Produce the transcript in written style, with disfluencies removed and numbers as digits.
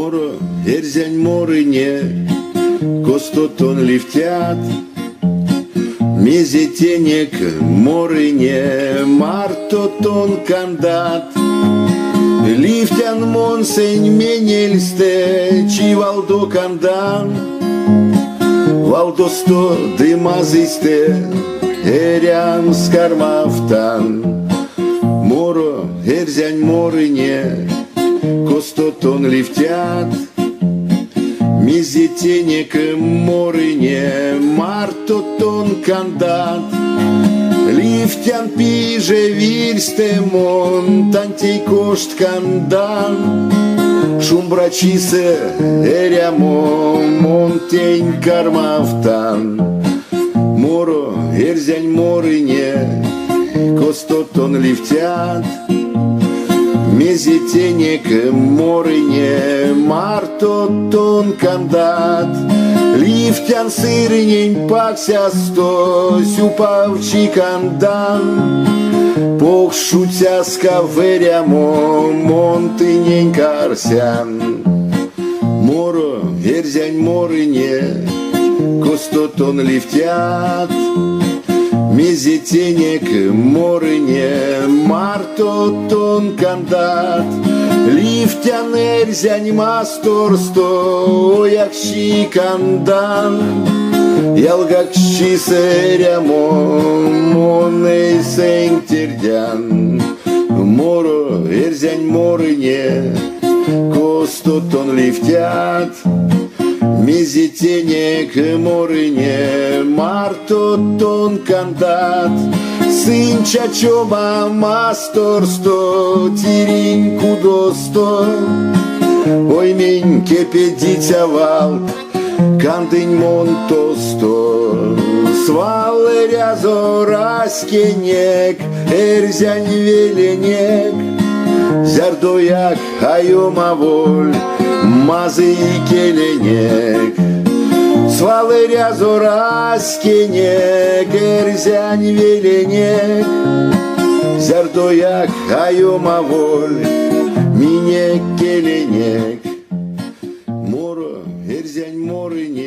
Моро, эрзянь морыне, костотон лифтят, мезетенек морыне, мартотон кандат. Лифтян монсень менельсте, чи валдо кандан, валдосто дымазисте, эрям скармафтан. Моро, эрзянь морыне, костотон лифтят, мезетенек морыне, мартотон кандат. Лифтян пиже вирстемон, тантей кошт кандан. Шумбрачисе эрямо, монтень кармафтан. Моро, эрзянь морыне, костотон лифтят, мезетенек морыне, мартотон кандат. Лифтян сырынень паксясто, сюпавчи кандан. Пох шутяска верямо, монтынень карсян. Моро, эрзянь морыне, костотон лифтят, мезетенек морыне, мартотон кандат. Лифтян эрзянь масторсто, оякши кандан. Ялгакши сэрямо, монэй сэнтердян. Моро, эрзянь морыне, костотон лифтят, мезетенек морыне, мартотон кандат. Сын чачоба масторсто, тиринь кудосто. Ой, мень кепедитя валт, кандынь монтосто. Свалы рязо раскенек, эрзянь веленек. Зярдояк айомаволь, мазы и келенек. Свалы рязо раскенек, эрзянь веленек. Зярдояк айомаволь, минек келенек. Моро, эрзянь морыне,